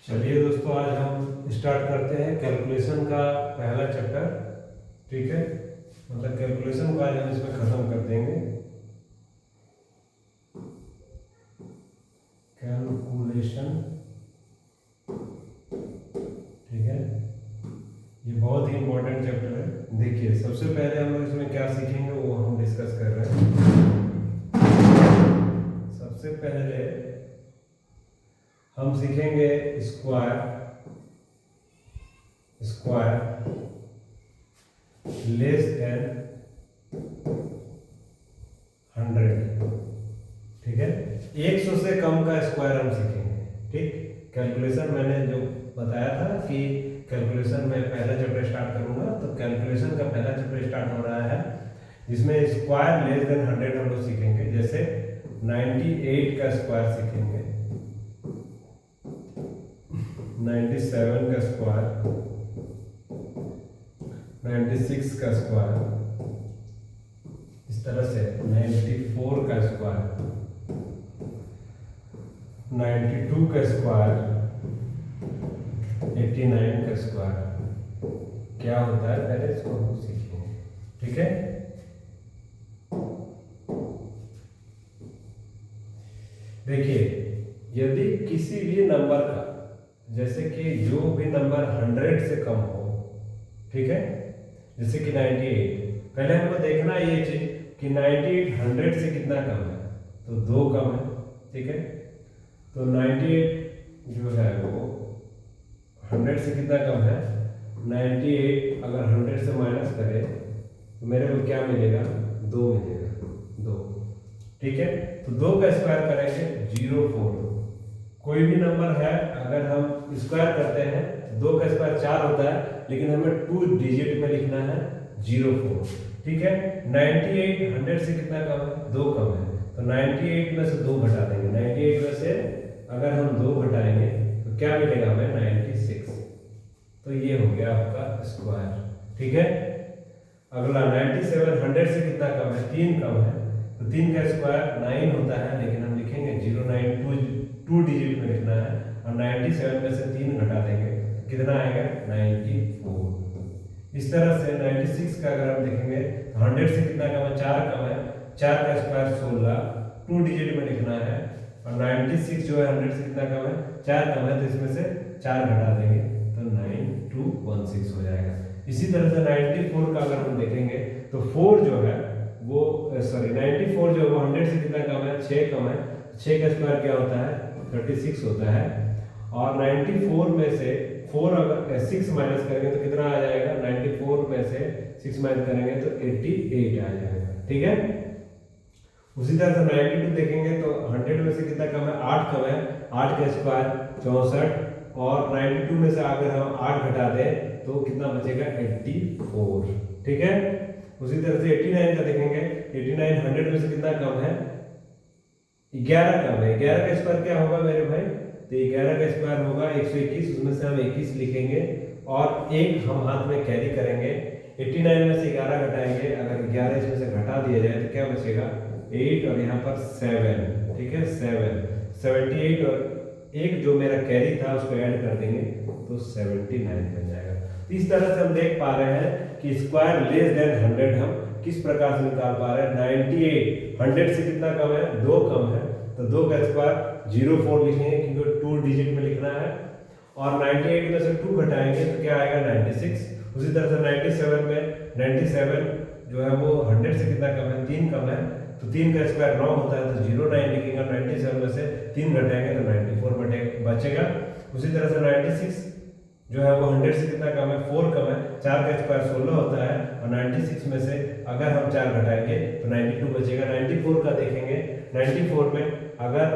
चलिए दोस्तों, आज हम स्टार्ट करते हैं कैलकुलेशन का पहला चैप्टर। ठीक है, मतलब कैलकुलेशन को आज हम इसमें ख़त्म कर देंगे। कैलकुलेशन, ठीक है, ये बहुत ही इम्पोर्टेंट चैप्टर है। देखिए, सबसे पहले हम लोग इसमें क्या सीखेंगे वो हम डिस्कस कर रहे हैं। सबसे पहले हम सीखेंगे स्क्वायर लेस देन 100। ठीक है, 100 से कम का स्क्वायर हम सीखेंगे। ठीक, कैलकुलेशन मैंने जो बताया था कि कैलकुलेशन में पहला चैप्टर स्टार्ट करूंगा, तो कैलकुलेशन का पहला चैप्टर स्टार्ट हो रहा है जिसमें स्क्वायर लेस देन 100 हम लोग सीखेंगे। जैसे 98 का स्क्वायर सीखेंगे, 97 का स्क्वायर, 96 का स्क्वायर, इस तरह से 94 का स्क्वायर, 92 का स्क्वायर, 89 का स्क्वायर क्या होता है पहले इसको हम सीखेंगे। ठीक है, देखिए, यदि किसी भी नंबर का, जैसे कि जो भी नंबर 100 से कम हो, ठीक है, जैसे कि 98, पहले हमको देखना ये चीज कि 98 100 से कितना कम है, तो 2 कम है। ठीक है, तो 98 जो है वो 100 से कितना कम है, 98 अगर 100 से माइनस करें तो मेरे को क्या मिलेगा, 2 मिलेगा, 2। ठीक है, तो 2 का स्क्वायर करेंगे 04। कोई भी नंबर है अगर हम स्क्वायर करते हैं, 2 का स्क्वायर 4 होता है, लेकिन हमें 2 डिजिट में लिखना है 04। ठीक है, 98 100 से कितना कम है, 2 कम है, तो 98 में से 2 घटा देंगे। 98 में से अगर हम 2 घटाएंगे तो क्या मिलेगा हमें, 96। तो ये हो गया आपका स्क्वायर। ठीक है, अगला 97 100 से कितना कम है, 3 कम है, तो 3 का स्क्वायर 9 होता है, लेकिन हम लिखेंगे 092, 2 डिजिट में लिखना है, और 97 में से 3 घटा देंगे तो कितना आएगा, 94। इस तरह से 96 का अगर हम देखेंगे तो 100 से कितना कम है, 4 कम है, 4 का स्क्वायर 16, 2 डिजिट में लिखना है, और 96 जो है 100 से कितना कम है, 4 कम है, तो इसमें से 4 घटा देंगे तो 9216 हो जाएगा। इसी तरह से 94 का अगर हम देखेंगे तो 4 जो है वो 94 जो है वो 100 से कितना कम है, 6 कम है, 6 का स्क्वायर क्या होता है, 36 होता है, और 94 में से 4 अगर 6 माइनस करेंगे तो कितना आ जाएगा, 94 में से 6 माइनस करेंगे तो 88 आ जाएगा। ठीक है, उसी तरह से 92 देखेंगे तो 100 में से कितना कम है, 8 कम है, 8 का स्क्वायर 64, और 92 में से अगर हम 8 घटा दें तो कितना बचेगा, 84। ठीक है, उसी तरह से 89 का देखेंगे, 89 100 में से कितना कम है, 11 कम है। 11 का स्क्वायर क्या होगा मेरे भाई, तो 11 का स्क्वायर होगा 121, उसमें से हम 21 लिखेंगे और एक हम हाथ में कैरी करेंगे। 89 में से 11 घटाएंगे, अगर 11 इसमें से घटा दिया जाए तो क्या बचेगा, 8, और यहाँ पर 7। ठीक है, 78, और एक जो मेरा कैरी था उसको ऐड कर देंगे तो 79 बन जाएगा। तो इस तरह से हम देख पा रहे हैं कि स्क्वायर लेस देन 100 हम किस प्रकार से निकाल पा रहे हैं। 98 100 से कितना कम है, 2 कम है, तो 2 का स्क्वायर 04 लिखेंगे क्योंकि 2 डिजिट में लिखना है, और 98 में से 2 घटाएंगे तो क्या आएगा, 96। उसी तरह से 97 में 97 जो है वो 100 से कितना कम है, 3 कम है, तो 3 का स्क्वायर 9 होता है, तो 09 लिखेंगे, 97 में से 3 घटाएंगे तो 94 बचेगा। उसी तरह से 96 जो है वो 100 से कितना कम है, 4 कम है, 4 का स्क्वायर 16 होता है, और 96 में से अगर हम 4 घटाएंगे तो 92 बचेगा। 94 का देखेंगे, 94 में अगर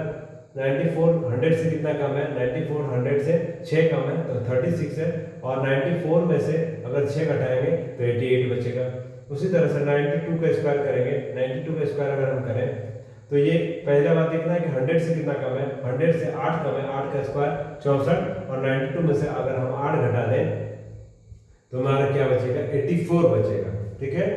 94 100 से कितना कम है, 94 100 से 6 कम है तो 36 है, और 94 में से अगर 6 घटाएंगे तो 88 बचेगा। उसी तरह से 92 का स्क्वायर करेंगे, 92 का स्क्वायर अगर हम करें तो ये पहला बात देखना है कि 100 से कितना कम है, 100 से 8 कम है, 8 का स्क्वायर 64, और 92 में से अगर हम 8 घटा दें तो हमारा क्या बचेगा, 84 बचेगा। ठीक है,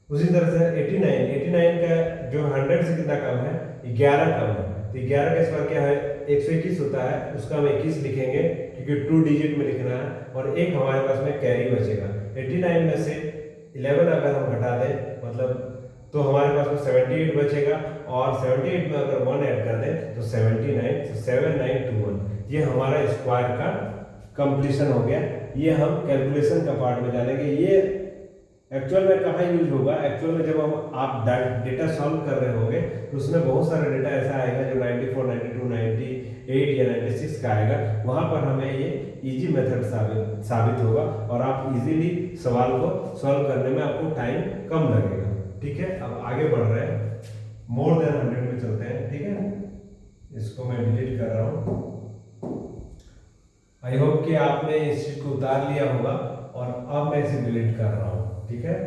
उसी तरह से 89 का जो 100 से कितना कम है, 11 कम है, तो 11 का स्क्वायर क्या है 121 होता है, उसका हम 21 लिखेंगे क्योंकि 2 डिजिट में लिखना है, और एक हमारे पास में कैरी बचेगा। 89 में से 11 अगर हम घटा दें मतलब तो हमारे पास में 78 बचेगा, और 78 में अगर 1 ऐड कर दें तो 79, तो 7921 ये हमारा स्क्वायर का कंप्लीशन हो गया। ये हम कैलकुलेशन का पार्ट में जानेंगे। ये एक्चुअल में कहाँ यूज होगा, एक्चुअल में जब हम आप डेटा सॉल्व कर रहे होंगे तो उसमें बहुत सारा डेटा ऐसा आएगा जो 94, 92, 98 या 96 का आएगा, वहाँ पर हमें ये इजी मेथड साबित होगा और आप इजीली सवाल को सॉल्व करने में आपको टाइम कम लगेगा। ठीक है, अब आगे बढ़ रहे हैं, मोर देन 100 में चलते हैं। ठीक है, इसको मैं डिलीट कर रहा हूँ। आई होप कि आपने इस चीज को उतार लिया होगा, और अब मैं इसे डिलीट कर रहा हूँ। ठीक है,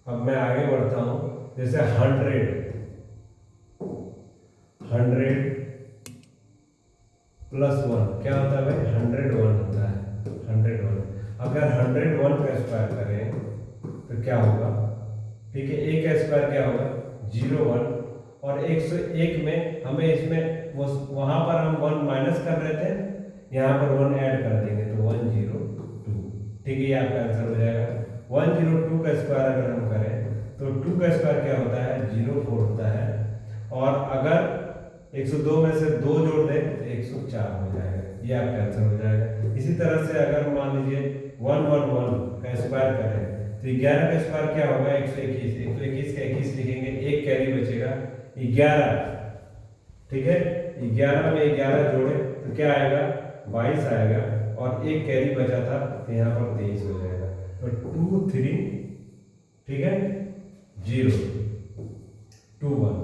अब मैं आगे बढ़ता हूँ। जैसे 100 प्लस 1 क्या होता है भाई 101 होता है। 101 अगर 101 का स्क्वायर करें तो क्या होगा, ठीक है, एक का स्क्वायर क्या होगा 01, और 101 में हमें इसमें वो वहाँ पर हम 1 माइनस कर रहे थे, यहाँ पर 1 ऐड कर देंगे तो 102। ठीक है, ये आपका आंसर हो जाएगा। 102 का स्क्वायर अगर हम करें तो 2 का स्क्वायर क्या होता है 04 होता है, और अगर 102 में से 2 जोड़ दें तो 104 हो जाएगा, ये आपका आंसर हो जाएगा। इसी तरह से अगर मान लीजिए 111 का स्क्वायर करें तो 11 का स्क्वायर क्या होगा 121, 121 का 21 लिखेंगे, एक कैरी बचेगा 11। ठीक है, 11 में 11 जोड़े तो क्या आएगा 22 आएगा, और एक कैरी बचा था तो यहाँ पर 23 हो जाएगा। तो 2 3 ठीक है 0 2 1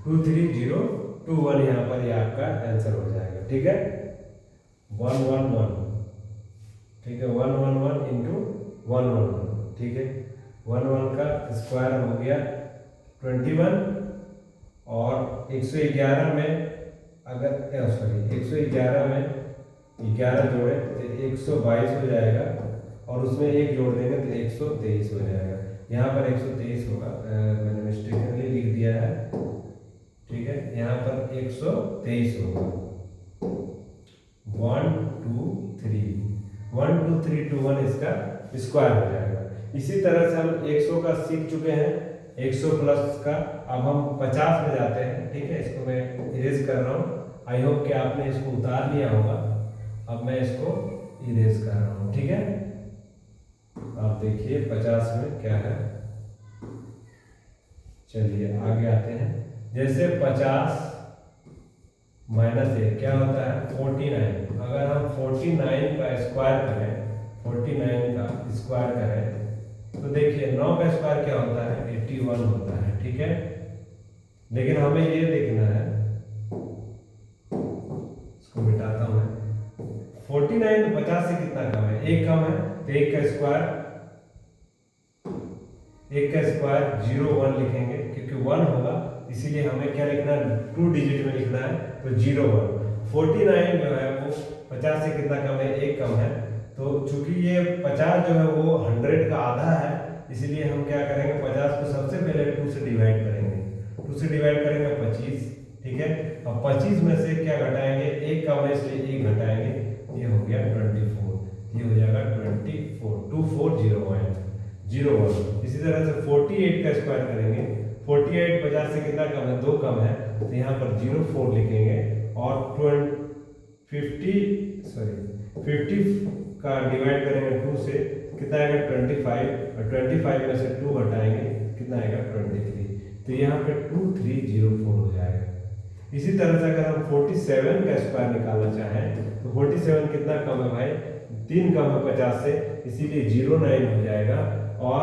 2 3 0 2 1 यहाँ पर ये आपका आंसर हो जाएगा। ठीक है, 111 ठीक है 111 इंटू 111। ठीक है, 11 का स्क्वायर हो गया 21, और 111 में अगर सॉरी 111 में 11 जोड़े तो 122 हो जाएगा, और उसमें एक जोड़ देंगे तो 123 हो जाएगा। यहाँ पर 123 होगा, मैंने मिस्टेकली लिख दिया है। ठीक है, यहाँ पर 123 होगा। 1 2 3 1 2 3 2 1 इसका स्क्वायर हो जाएगा। इसी तरह से हम 100 का सीख चुके हैं, 100 प्लस का। अब हम 50 में जाते हैं। ठीक है, इसको मैं इरेज कर रहा हूँ। आई होप कि आपने इसको उतार लिया होगा। अब मैं इसको इरेज कर रहा हूँ। ठीक है, आप देखिए 50 में क्या है। चलिए आगे आते हैं। जैसे 50 माइनस 1 क्या होता है 49। अगर हम 49 का स्क्वायर करें, 49 का स्क्वायर करें तो देखिए 9 का स्क्वायर क्या होता है 81 होता है। ठीक है, लेकिन हमें ये देखना है, इसको मिटाता हूं मैं। 49 50 से कितना कम है, एक कम है, तो एक का स्क्वायर 01 लिखेंगे, क्योंकि 1 होगा इसीलिए हमें क्या लिखना है 2 डिजिट में लिखना है, तो 01। 49 जो है वो 50 से कितना कम है, एक कम है, तो चूंकि ये 50 जो है वो 100 का आधा है, इसीलिए हम क्या करेंगे 50 को सबसे पहले 2 से डिवाइड करेंगे। 2 से डिवाइड करेंगे 25। ठीक है, अब 25 में से क्या घटाएंगे, एक कम है इसलिए एक घटाएंगे, ये हो गया 24, ये हो जाएगा 24 2401। इसी तरह से 48 का स्क्वायर करेंगे, 48 50 से कितना कम है, 2 कम है, तो यहाँ पर 04 लिखेंगे, और 50 का डिवाइड करेंगे 2 से कितना आएगा 25, और 25 में से 2 घटाएंगे कितना आएगा 23, तो यहाँ पे 2304 हो जाएगा। इसी तरह से अगर हम 47 का स्क्वायर निकालना चाहें तो 47 कितना कम है भाई, 3 कम है 50 से, इसीलिए 09 हो जाएगा, और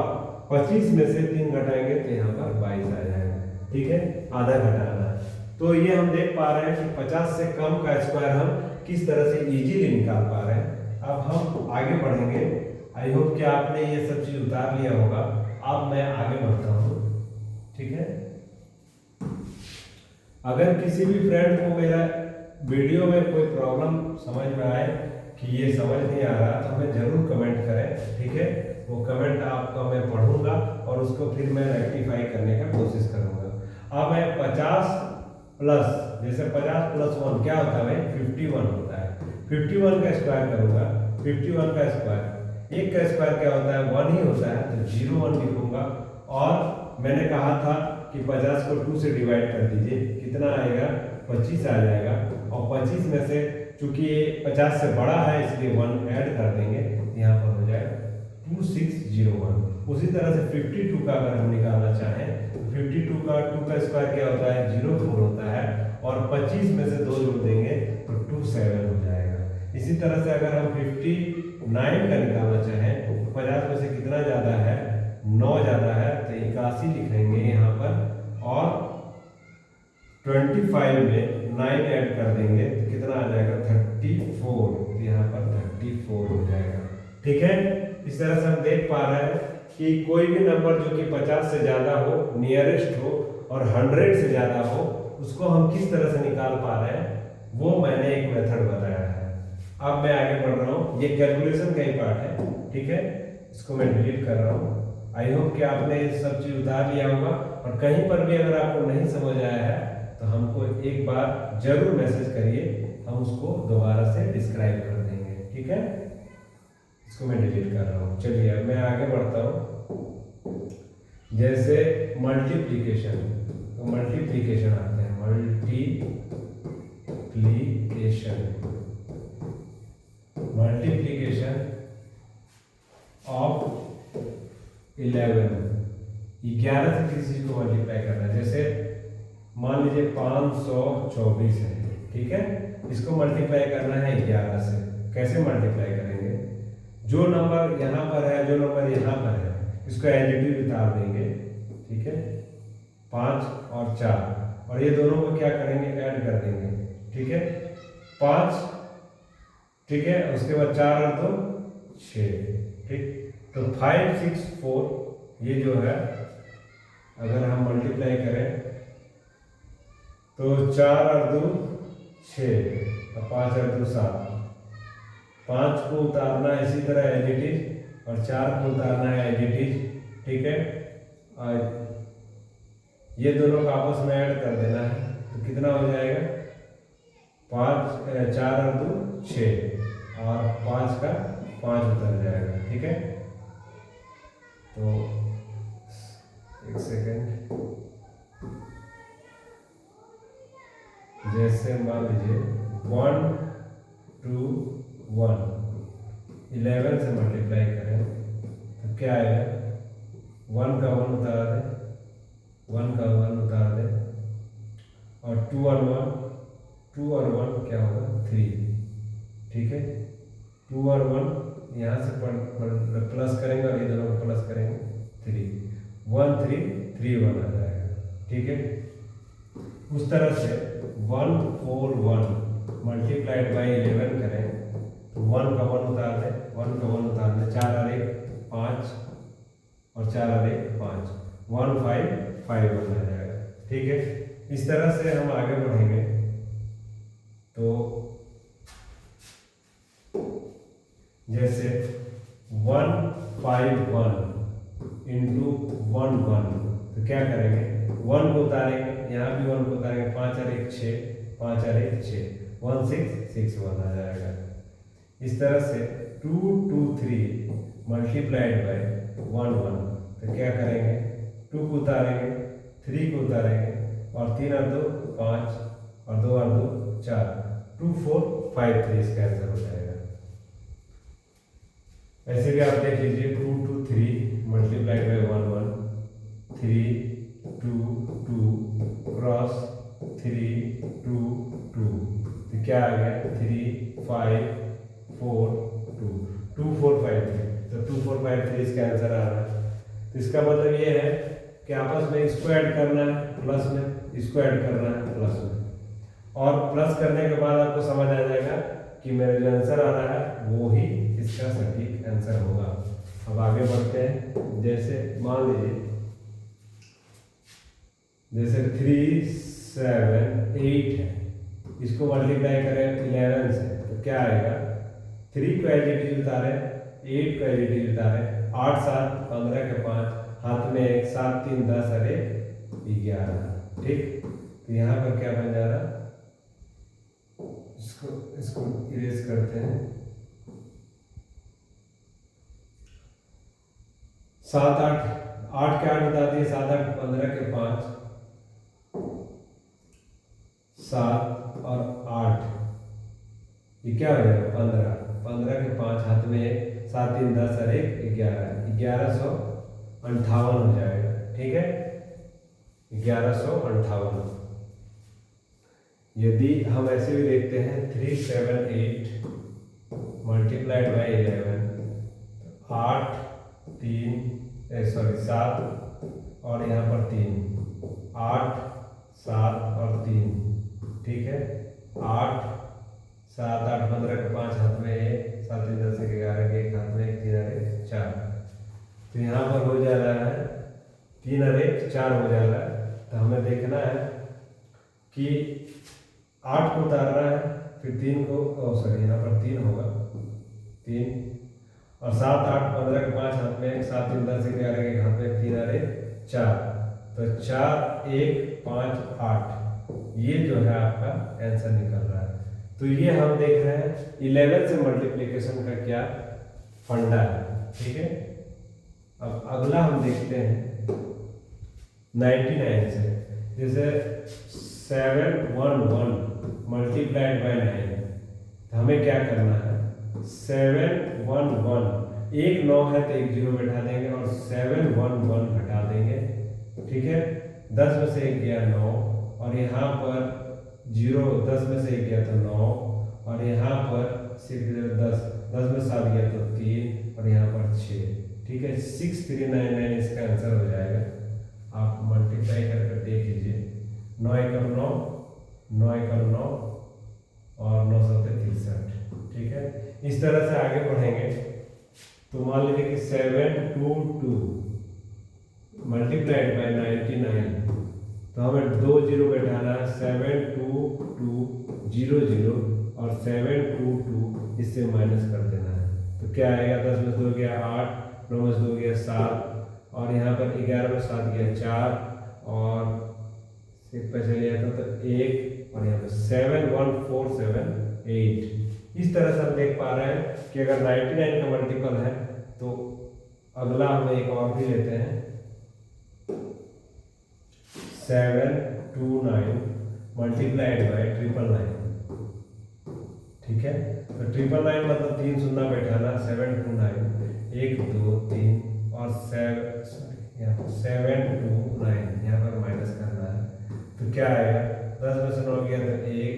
25 में से 3 घटाएंगे तो यहाँ पर 22 आ जाएगा। ठीक है, आधा घटाना है। तो ये हम देख पा रहे हैं कि 50 से कम का स्क्वायर हम किस तरह से इजीली निकाल पा रहे हैं। अब हम आगे बढ़ेंगे। आई होप कि आपने ये सब चीज उतार लिया होगा। अब मैं आगे बढ़ता हूँ। ठीक है, अगर किसी भी फ्रेंड को मेरा वीडियो में कोई प्रॉब्लम समझ में आए कि ये समझ नहीं आ रहा तो हमें ज़रूर कमेंट करें, ठीक है। वो कमेंट आपका मैं पढ़ूंगा और उसको फिर मैं रेक्टिफाई करने का कोशिश करूंगा। अब मैं 50 प्लस, जैसे 50 प्लस 1 क्या होता है भाई 51 होता है। 51 का स्क्वायर करूंगा, 51 का स्क्वायर, एक का स्क्वायर क्या होता है 1 ही होता है, तो 0 1 लिखूंगा। और मैंने कहा था कि 50 को 2 से डिवाइड कर दीजिए, कितना आएगा 25 आ जाएगा। और 25 में से चूंकि ये 50 से बड़ा है इसलिए 1 ऐड कर देंगे, यहाँ पर हो जाएगा 2601। उसी तरह से 52 का अगर हम निकालना चाहें तो 52 का 2 का स्क्वायर क्या होता है 04 होता है, और 25 में से 2 जोड़ देंगे तो 27 हो जाएगा। इसी तरह से अगर हम 59 का निकालना चाहें तो 50 में से कितना ज़्यादा है 9 ज़्यादा है, तो 81 लिखेंगे यहाँ पर, और 25 में 9 ऐड कर देंगे तो कितना आ जाएगा 34, तो यहाँ पर 34 हो जाएगा, ठीक है। इस तरह से हम देख पा रहे हैं कि कोई भी नंबर जो कि 50 से ज़्यादा हो, नियरेस्ट हो, और 100 से ज़्यादा हो, उसको हम किस तरह से निकाल पा रहे हैं वो मैंने एक मेथड बताया है। अब मैं आगे बढ़ रहा हूँ, ये कैलकुलेशन का ही पार्ट है, ठीक है। इसको मैं डिलीट कर रहा हूँ। आई होप कि आपने ये सब चीज़ उतार लिया होगा, और कहीं पर भी अगर आपको नहीं समझ आया है तो हमको एक बार जरूर मैसेज करिए, हम उसको दोबारा से डिस्क्राइब कर देंगे, ठीक है। इसको मैं डिलीट कर रहा हूँ। चलिए अब मैं आगे बढ़ता हूँ। जैसे मल्टीप्लिकेशन, तो मल्टीप्लिकेशन आते हैं, मल्टीप्लिकेशन ऑफ 11 से किसी चीज को मल्टीप्लाई करना है। जैसे मान लीजिए 524 है, ठीक है, इसको मल्टीप्लाई करना है 11 से। कैसे मल्टीप्लाई करेंगे, जो नंबर यहाँ पर है, जो नंबर यहाँ पर है, इसको एडिटिव उतार देंगे, ठीक है, 5 और 4, और ये दोनों को क्या करेंगे ऐड कर देंगे, ठीक है, 5, ठीक है, उसके बाद 4 और 2 6, ठीक। तो 5 6 4 ये जो है अगर हम मल्टीप्लाई करें तो 4 और 2 6 और 5 और 2 7, 5 को उतारना है इसी तरह एडिटिव, और 4 को उतारना है एडिटिव, ठीक है। और ये दोनों को आपस में ऐड कर देना है, तो कितना हो जाएगा 5 4 और 2 6, और 5 का 5 उतर जाएगा, ठीक है। तो एक सेकेंड, जैसे मान लीजिए 1 2 1 11 से मल्टीप्लाई करें तो क्या आएगा, 1 का 1 उतार दें, 1 का 1 उतार दें, और 2 और 1 क्या होगा 3, ठीक है। 2 और 1 यहाँ से प्लस करेंगे और ये दोनों को प्लस करेंगे 3, 1 3 3 1 आ जाएगा, ठीक है। उस तरह से 1 4 1 मल्टीप्लाइड बाई 11 करें तो 1 का 1 उतार दें, 1 का 1 उतार दें, 4 और 1 5, और 4 और 1 5, 1 5 5 1 आ जाएगा, ठीक है। इस तरह से हम आगे बढ़ेंगे। तो जैसे 1 5 1 इंटू 1 1, तो क्या करेंगे 1 को उतारेंगे, यहाँ भी 1 को उतारेंगे, 5 और 1 6, 5 और 1 6, 1 6 6 1 आ जाएगा। इस तरह से 2 2 3 मल्टीप्लाइड बाय 1 1, तो क्या करेंगे 2 को उतारेंगे, 3 को उतारेंगे, और 3 और 2 5, और 2 और 2 4, 2 4 5 3 इसका आंसर हो जाएगा। ऐसे भी आप देख लीजिए 2 2 3 मल्टीप्लाइड बाय 1 1, 3 2 2 क्रॉस 3 2 2, तो क्या आ गया 3 5 4 2 2 4 5 3, तो 2 4 5 3 इसका आंसर आ रहा है। तो इसका मतलब ये है कि आपस में इसको ऐड करना है प्लस में, इसको ऐड करना है प्लस में, और प्लस करने के बाद आपको समझ आ जाएगा कि मेरा जो आंसर आ रहा है वो ही इसका सटीक आंसर होगा। अब आगे बढ़ते हैं। जैसे मान लीजिए जैसे 3 7 8 है, इसको मल्टीप्लाई करें 11 से तो क्या आएगा, 3 को एज इट इज उतारे, 8 को एज इट इज उतारे, 8 7 15 के 5 हाथ में 1 7 3 10 और 1 11। ठीक, तो यहाँ पर क्या बन जा रहा, इसको इरेज करते हैं। 7 8 8 के 8 बता दिए, 7 8 15 के 5 7 और 8, ये क्या हो जाएगा 15 15 के 5 हाथ में 1 7 3 10 और 1 11 1158 हो जाएगा। ठीक है, 1158। यदि हम ऐसे भी देखते हैं 378 मल्टीप्लाइड बाई 11, 8 3 7 और यहाँ पर 3 8 7 और 3। ठीक है, 8 7 8 15 के 5 हाथ में 1 7 3 10 11 के 1 हाथ में 1 3 और 1 4। तो यहाँ पर हो जा रहा है 3 और 1 4 हो जा रहा है। तो हमें देखना है कि 8 को उतारना है, फिर 3 को सॉरी यहाँ पर 3 होगा 3 और 7 8 15 के 5 हाथ में 1 7 3 10 11 के हाथ में 3 और 1 4। तो 4 1 5 8 ये जो है आपका आंसर निकल रहा है। तो ये हम देख रहे हैं 11 से मल्टीप्लिकेशन का क्या फंडा है। ठीक है, अब अगला हम देखते हैं 99 से। जैसे 711 मल्टीप्लाइड बाई 9, तो हमें क्या करना है, 711 1 9 है तो 1 0 बैठा देंगे और 711 घटा देंगे। ठीक है, 10 में से 1 गया 9 और यहाँ पर 0 10 में से 1 गया तो 9 और यहाँ पर 10 में 7 गया तो 3 और यहाँ पर 6। ठीक है, 6399 इसका आंसर हो जाएगा। आप मल्टीप्लाई करके देख लीजिए, 9 एकम 9 9 एकम 9 और 9 7 63। ठीक है, इस तरह से आगे बढ़ेंगे तो मान लीजिए कि 722 मल्टीप्लाइड बाई 99, तो हमें 2 0 बैठाना है, 72200 और 722 इससे माइनस कर देना है। तो क्या आएगा, 10 में से 2 गया 8 9 में से 2 गया 7 और यहाँ पर 11 में 7 गया 4 और एक पे चले जाता तो 1 और यहाँ पे 71478। इस तरह से हम देख पा रहे हैं कि अगर 99 का मल्टीपल है तो अगला हम एक और भी लेते हैं 729 मल्टीप्लाइड बाई 999। ठीक है, तो 999 मतलब 3 शून्य बैठाना, 729 1 2 3 और 729 यहाँ पर माइनस करना है। तो क्या आएगा, 10 में से 9 गया तो 1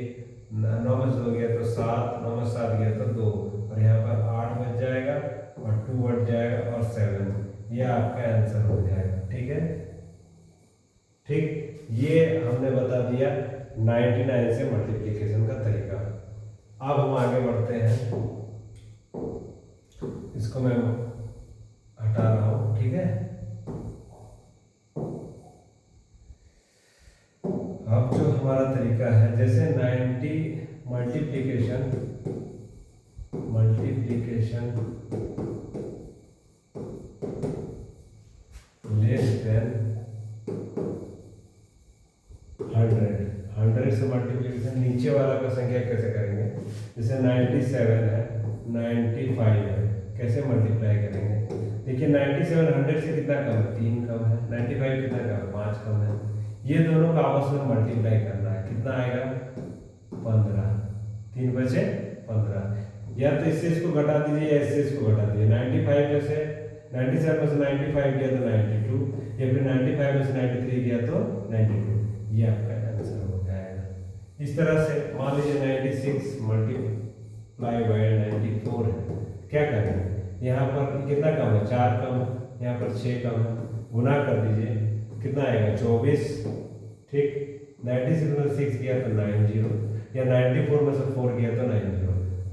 9 में से 2 गया तो 7 9 में 7 गया तो 2 और यहाँ पर 8 बच जाएगा और 2 बच जाएगा और 7। यह आपका आंसर हो जाएगा। ठीक है, ठीक, ये हमने बता दिया 99 से मल्टीप्लिकेशन का तरीका। अब हम आगे बढ़ते हैं, इसको मैं हटा रहा हूँ। ठीक है, अब जो हमारा तरीका है, जैसे 90 मल्टीप्लिकेशन लेस देन 100 से मल्टीप्लिकेशन नीचे वाला का संख्या कैसे करेंगे। जैसे 97 है 95 है, कैसे मल्टीप्लाई करेंगे। देखिए 97 100 से कितना कम है, 3 कम है, 95 कितना कम है, 5 कम है। ये दोनों का आपस में मल्टीप्लाई करना है, कितना आएगा 15, 3 बचे 15। या तो इससे इसको घटा दीजिए या इससे इसको घटा दीजिए। 95 में से 97 में से 95 गया तो 92 या फिर 95 में से 93 गया तो 92। ये आपका आंसर हो जाएगा। इस तरह से मान लीजिए 96 मल्टीप्लाई बाई 94 है, क्या करेंगे, यहाँ पर कितना कम है, 4 कम है, यहाँ पर 6 कम है, गुना कर दीजिए, कितना आएगा 24। ठीक, 96 में से 6 गया तो 90 या 94 में से 4 गया तो 90।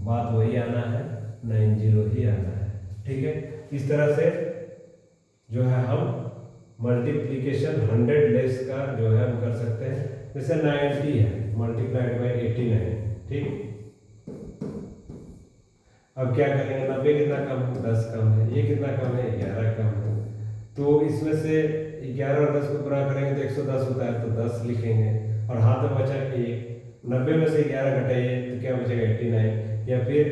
बात वही आना है, 90 ही आना है। ठीक है, इस तरह से जो है हम मल्टीप्लिकेशन 100 लेस का जो है हम कर सकते हैं। जैसे 90 है मल्टीप्लाइड बाई 89, ठीक। अब क्या करेंगे, 90 कितना कम है, 10 कम है, ये कितना कम है, 11 कम है। तो इसमें से 11 और 10 को गुणा करेंगे तो 110 होता है, तो 10 लिखेंगे और हाथ में बचा 1। 90 में से 11 घटाइए तो क्या बचेगा 89, या फिर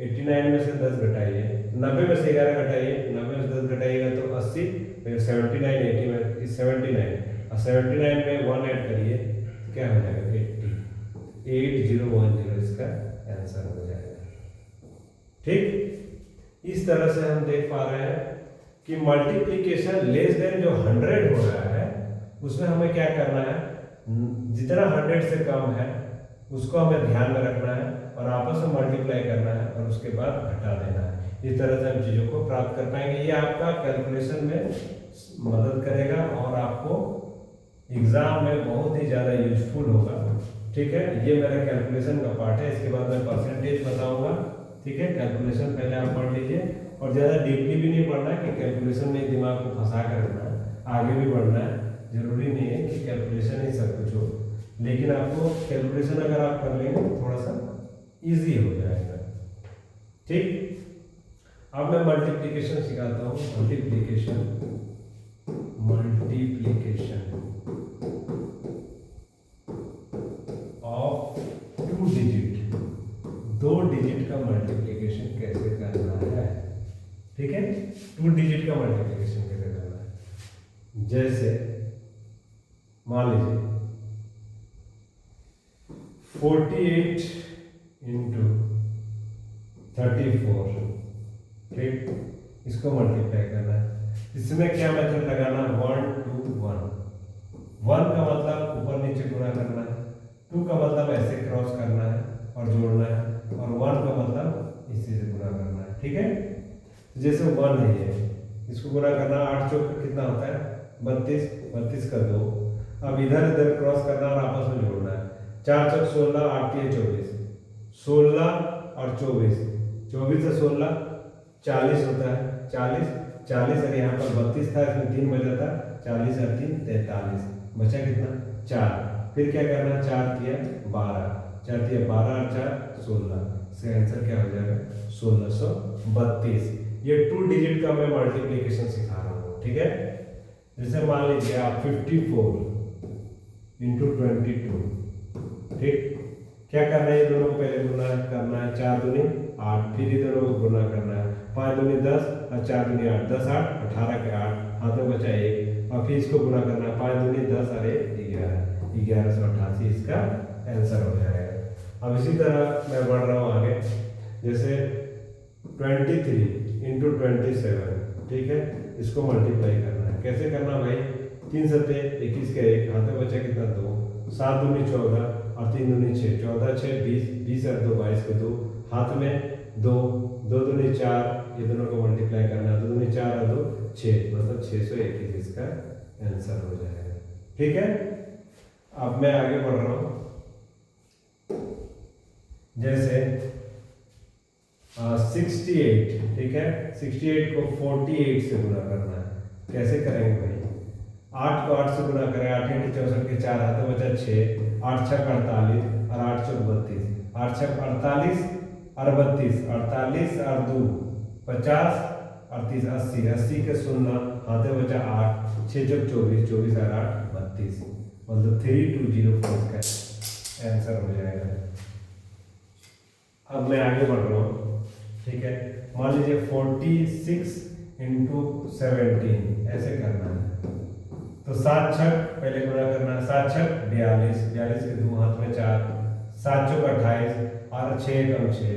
89 में से 10 घटाइए, 90 में से 11 घटाइए, 90 में से 10 घटाइएगा तो 80, फिर 79, 80 में 79 और 79 में 1 ऐड करिए तो क्या हो जाएगा 80, 8010 इसका आंसर हो जाएगा, ठीक। इस तरह से हम देख पा रहे हैं कि मल्टीप्लिकेशन लेस देन जो 100 हो रहा है उसमें हमें क्या करना है, जितना 100 से कम है उसको हमें ध्यान में रखना है और आपस में मल्टीप्लाई करना है और उसके बाद घटा देना है। इस तरह से हम चीज़ों को प्राप्त कर पाएंगे। ये आपका कैलकुलेशन में मदद करेगा और आपको एग्जाम में बहुत ही ज़्यादा यूजफुल होगा, ठीक है। ये मेरा कैलकुलेशन का पार्ट है, इसके बाद मैं परसेंटेज बताऊंगा, ठीक है। कैलकुलेशन पहले आप पढ़ लीजिए और ज़्यादा डीपली भी नहीं पढ़ना है कि कैलकुलेशन में दिमाग को फंसा कर रखना है, आगे भी बढ़ना है। जरूरी नहीं है कि कैलकुलेशन ही सब कुछ हो, लेकिन आपको कैलकुलेशन अगर आप कर लेंगे तो थोड़ा सा इजी हो जाएगा, ठीक। अब मैं मल्टीप्लिकेशन सिखाता हूँ। मल्टीप्लिकेशन ऑफ 2 डिजिट, 2 डिजिट का मल्टीप्लिकेशन कैसे करना है, ठीक है। 2 डिजिट का मल्टीप्लिकेशन कैसे करना है, जैसे मान लीजिए 48 इंटू 34, ठीक। इसको मल्टीप्लाई करना है। इसमें क्या मेथड लगाना है, 1 2 1। 1 का मतलब ऊपर नीचे गुणा करना है, 2 का मतलब ऐसे क्रॉस करना है और जोड़ना है, और 1 का मतलब इसी से गुणा करना है, ठीक है। जैसे 1 है ये, इसको गुणा करना, 8 चौक कितना होता है 32, 32 का 2। अब इधर इधर क्रॉस करना और आपस में जोड़ना है। 4 चौक 16, 8 ये 24, 16 और 24, 24 से 16 40 होता है, 40 और यहाँ पर 32 था, इसमें 3 बचा था, 40 और 3 43, बचा कितना 4। फिर क्या करना, 4 तिया 12, 4 तिया 12 और 4 16, इसका आंसर क्या हो जाएगा 1632। ये 2 डिजिट का मैं मल्टीप्लिकेशन सिखा रहा हूँ, ठीक है। जैसे मान लीजिए आप 54 इंटू 22, ठीक। क्या करना है, ये दोनों को पहले गुना करना है, 4 दूनी 8, फिर ये दोनों को गुना करना है, 5 दूनी 10 और 4 दूनी 8, 10 8 18 के 8, हाथ में बचा 1, और फिर इसको गुना करना है, 5 दूनी 10 और 1 11, 1188 इसका आंसर हो जाएगा। अब इसी तरह मैं बढ़ रहा हूँ आगे, जैसे 23 इंटू 27, ठीक है। इसको मल्टीप्लाई करना है, कैसे करना भाई, 3 सत्ते 21 के 1, हाथ में बचा कितना 2, 7 दूनी 14 और 3 दूनी 6, 14 6 20, 20 और 2 22 के 2, हाथ में 2, 2 दूनी 4, ये दोनों को मल्टीप्लाई करना है, 2 दूनी 4 और 2 6, मतलब 621 इसका आंसर हो जाएगा, ठीक है। अब मैं आगे बढ़ रहा हूँ, जैसे 68, ठीक है। 68 को 48 से गुणा करना है, कैसे करेंगे भाई, 8 को 8 से गुणा करें, 8 × 64 के 4, हाथ में बचा 6, 8 6 48 और 8 चौक 32, 8 6 48 और 32, 48 और 2 50 और 30 80, 80 के 0, हाथ में बचा 8, 6 चौक 24, 24 और 8 32, मतलब 3204 का आंसर हो जाएगा। अब मैं आगे बढ़ रहा हूँ, ठीक है। मान लीजिए 46 इंटू 17, ऐसे करना है, तो 7 छक पहले गुणा करना है, 7 छक 42, 42 के 2, हाथ में 4, 7 चौक 28 और 6 कम 6,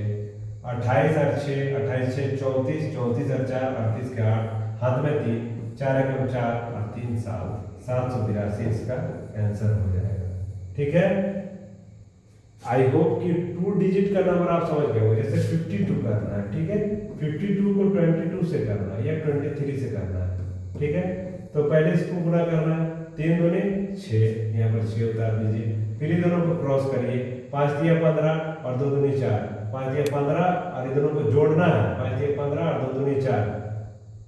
28 और 6, 28 6 34, 34 और 4 38 के 8, हाथ में 3, 4 कम 4 और 3 7, 782 इसका आंसर हो जाएगा, ठीक है। आई होप कि 2 डिजिट का नंबर आप समझ गए हो। जैसे 52 करना है, ठीक है, 52 को 22 से करना है या 23 से करना है, ठीक है। तो पहले इसको गुणा करना है, 3 दूनी 6, यहाँ पर 6 उतार दीजिए, फिर ये दोनों को क्रॉस करिए, 5 दिया 15 और 2 दूनी 4, 5 दिया 15 और ये दोनों को जोड़ना है, 5 दिया 15 और 2 दूनी 4,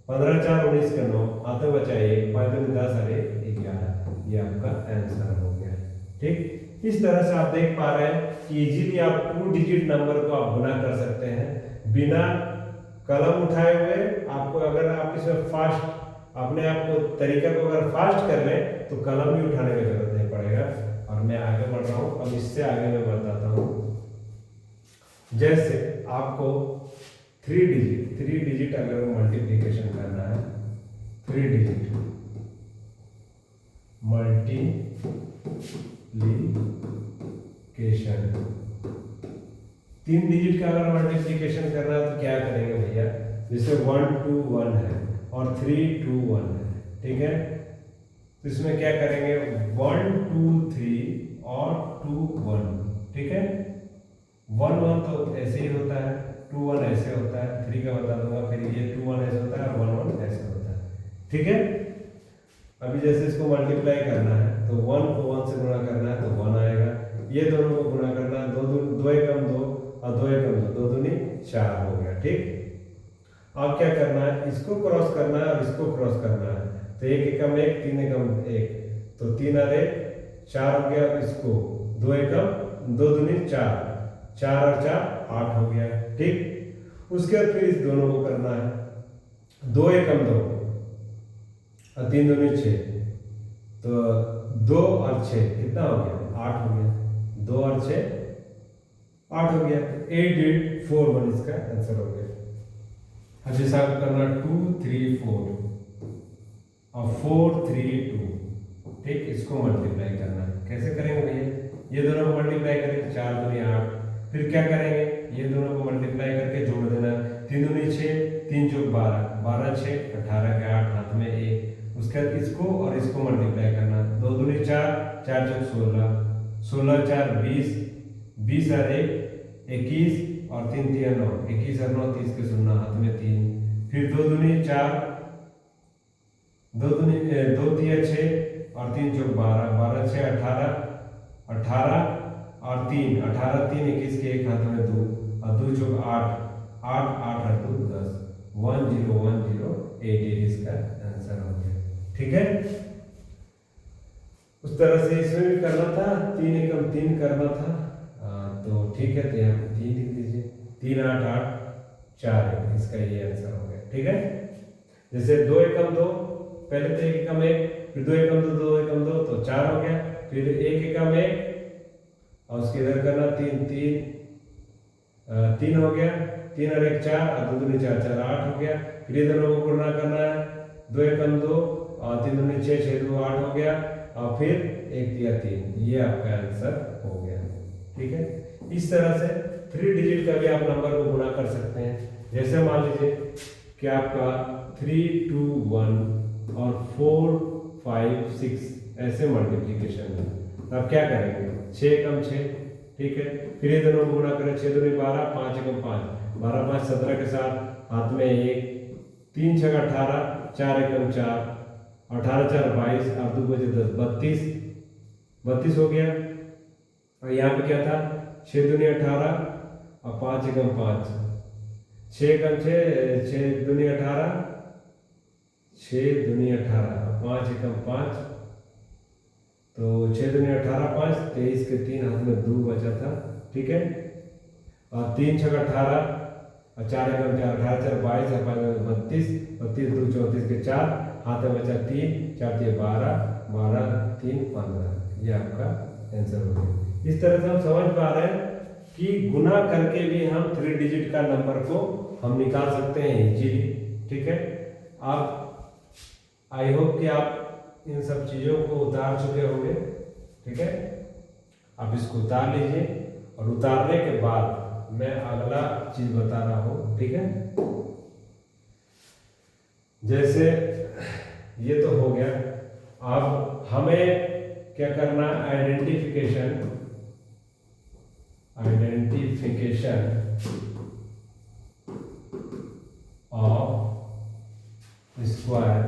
15 4 19 का 9, हाथ में बचा 1, 5 दूनी 10 और 1 11, ये आपका आंसर हो गया, ठीक, इस तरह से आप देख पा रहे हैं कि इजीली आप 2 डिजिट नंबर को आप गुना कर सकते हैं बिना कलम उठाए हुए। आपको अगर आप इसमें फास्ट अपने आप को तरीका को अगर फास्ट कर लें तो कलम भी उठाने की जरूरत नहीं पड़ेगा। और मैं आगे बढ़ रहा हूँ, अब इससे आगे मैं बताता हूँ। जैसे आपको 3 डिजिट अगर मल्टीप्लिकेशन करना है, 3 डिजिट मल्टीप्लिकेशन, 3 डिजिट का अगर मल्टीप्लिकेशन करना है तो क्या करेंगे भैया, जैसे 1 2 1 है और 3 2 1 है, ठीक है। तो इसमें क्या करेंगे 1 2 3 और 2 1, ठीक है। 1 1 तो ऐसे ही होता है, 2 1 ऐसे होता है, 3 का बता दूंगा, फिर ये 2 1 ऐसे होता है और 1 1 ऐसे होता है, ठीक है। अभी जैसे इसको मल्टीप्लाई करना है तो 1 को 1 से गुणा करना है तो 1 आएगा, ये दोनों को गुणा करना है, 2 एकम 2 और 2 एकम 2, 2 दूनी 4 हो गया, ठीक। अब क्या करना है, इसको क्रॉस करना है और इसको क्रॉस करना है, तो 1 एकम 1 3 एकम 1, तो 3 और 1 4 हो गया। इसको 2 एकम 2 दूनी 4, 4 और 4 8 हो गया, ठीक। उसके बाद फिर इस दोनों को करना है, 2 एकम 2 और 3 दूनी 6, तो 2 और 6 कितना हो गया 8 हो गया, 2 और 6 8 हो गया, 8 8 4 1 इसका आंसर हो गया। अब जैसा करना 2 3 4 और 4 3 2, ठीक। इसको मल्टीप्लाई करना है, कैसे करेंगे भैया, ये दोनों को मल्टीप्लाई करेंगे, 4 दूनी 8, फिर क्या करेंगे, ये दोनों को मल्टीप्लाई करके जोड़ देना, 3 दूनी 6 3 चौक 12, 12 6 18 के 8 हाथ में 1, उसके बाद इसको और इसको मल्टीप्लाई करना, 2 दूनी 4 4 चौक 16, 16 4 20, 20 और 1 21 और 3 3 9, 21 और 9 30 के 0 हाथ में 3, फिर 2 दूनी 4, 2 3 6 और 3 चौक 12, 12 6 18, 18 और 3 18 3 21 के 1 हाथ में 2 और 2 चौक 8, 8 8 और 2 10, 1 0 1 0 8 8 इसका आंसर हो गया, ठीक है। उस तरह से इसमें भी करना था, 3 एकम 3 करना था, तो ठीक है, तो यहाँ पे 3 लिख दीजिए, 3 8 8 4 1, इसका ये आंसर हो गया, ठीक है। जैसे 2 एकम 2, पहले तो 1 एकम 1, फिर 2 एकम 2 2 एकम 2 तो 4 हो गया, फिर 1 एकम 1 और उसके इधर करना 3 3 3 हो गया, 3 और 1 4 और 2 दूनी 4 4 8 हो गया, फिर ये दोनों को गुणा करना है, 2 एकम 2 और 3 दूनी 6 6 2 8 हो गया, और फिर 1 3 3, ये आपका आंसर हो गया, ठीक है। इस तरह से 3 डिजिट का भी आप नंबर को गुणा कर सकते हैं। जैसे मान लीजिए कि आपका 3 2 1 और 4 5 6 ऐसे मल्टीप्लिकेशन है, तो आप क्या करेंगे, 6 एकम 6, ठीक है। फिर ये दोनों को गुणा करें, 6 दूनी 12, 5 एकम 5, 12 5 17 के साथ हाथ में 1, 3 6 18, 4 एकम 4, 18 4 22 और 2 बजे 10 32, 32 हो गया। और यहाँ पे क्या था, 6 दूनी 18 और 5 एकम 5, 6 एकम 6 6 दूनी 18, 6 दूनी 18 और 5 एकम 5, तो 6 दूनी 18 5 23 के 3 हाथ में 2 बचा था, ठीक है। और 3 6 18 और 4 एकम 4, 18 4 22 और 5 32, 32 2 34 के 4 हाथ में बचा 3 4 3 12, 12 3 15, ये आपका आंसर हो गया। इस तरह से हम समझ पा रहे हैं कि गुना करके भी हम 3 डिजिट का नंबर को हम निकाल सकते हैं इजीली, ठीक है। आप आई होप कि आप इन सब चीज़ों को उतार चुके होंगे, ठीक है। आप इसको उतार लीजिए और उतारने के बाद मैं अगला चीज बता रहा हूँ, ठीक है। जैसे ये तो हो गया, अब हमें क्या करना है, आइडेंटिफिकेशन ऑफ स्क्वायर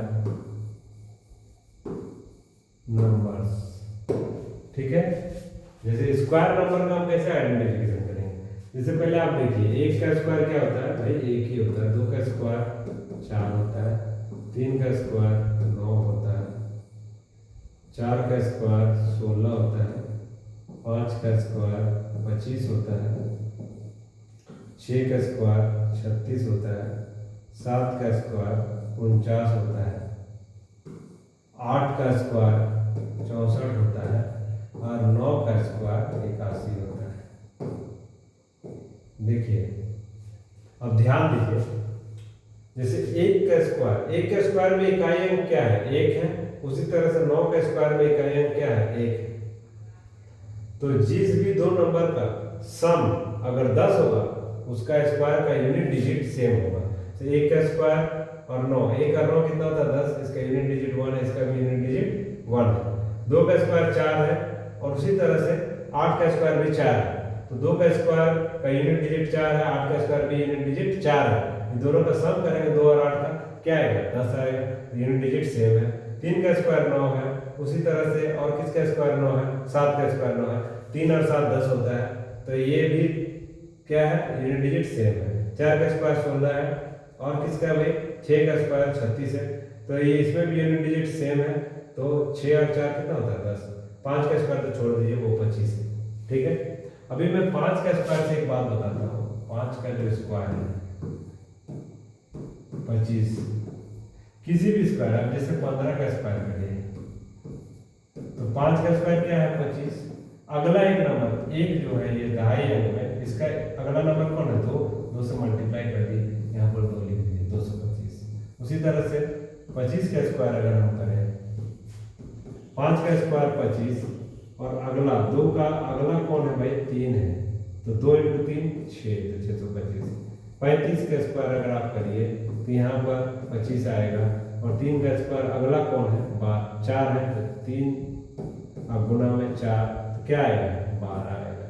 नंबर्स, ठीक है। जैसे स्क्वायर नंबर का हम कैसे आइडेंटिफिकेशन करेंगे, जैसे पहले आप देखिए 1 का स्क्वायर क्या होता है भाई, 1 ही होता है। 2 का स्क्वायर 4 होता है, 3 का स्क्वायर 9 होता है, 4 का स्क्वायर 16 होता है, का स्क्वायर 25 होता है, 6 का स्क्वायर 36 होता है, 7 का स्क्वायर 49 होता है, 8 का स्क्वायर 64 होता है और 9 का स्क्वायर 81 होता है। देखिए अब ध्यान दीजिए, जैसे 1 का स्क्वायर में इकाई अंक क्या है? 1 है। उसी तरह से 9 का स्क्वायर में इकाई अंक क्या है? 1 है। तो जिस भी दो नंबर का सम अगर 10 होगा उसका स्क्वायर का यूनिट डिजिट सेम होगा। तो 1 का स्क्वायर और 9, 1 और 9 कितना होता है? 10। इसका यूनिट डिजिट 1 है, इसका भी यूनिट डिजिट 1 है। 2 का स्क्वायर 4 है और उसी तरह से 8 का स्क्वायर भी 4 है। तो 2 का स्क्वायर का यूनिट डिजिट 4 है, 8 का स्क्वायर भी यूनिट डिजिट 4 है। ये दोनों का सम करेंगे 2 और 8 का क्या आएगा? 10 आएगा। यूनिट डिजिट सेम है। 3 का स्क्वायर 9 है, उसी तरह से और किसका स्क्वायर 9 है? 7 का स्क्वायर 9 है। 3 और 7 10 होता है, तो ये भी क्या है? यूनिट डिजिट सेम है। 4 का स्क्वायर 16 है और किसका भाई? 6 का स्क्वायर 36 है, तो ये इसमें भी यूनिट डिजिट सेम है। तो 6 और 4 कितना होता है? 10। 5 का स्क्वायर तो छोड़ दीजिए, वो 25 है। ठीक है, अभी मैं 5 का स्क्वायर से एक बात बताता हूँ। 5 का जो स्क्वायर है 25, किसी भी स्क्वायर, आप जैसे 15 का स्क्वायर करिए तो 5 का स्क्वायर क्या है? 25। अगला एक नंबर, एक जो है ये दहाई अंक में, इसका अगला नंबर कौन है? 2 से मल्टीप्लाई कर दिए, यहाँ पर 2 लिख दीजिए, 225। उसी तरह से 25 का स्क्वायर अगर हम करें, 5 का स्क्वायर 25 और अगला 2 का अगला कौन है भाई? 3 है, तो 2 × 3 6, तो 625। 35 का स्क्वायर अगर आप करिए तो यहाँ पर 25 आएगा और 3 का स्क्वायर अगला कौन है? 4 है, तो 3 अब गुना में 4 तो क्या आएगा? 12 आएगा।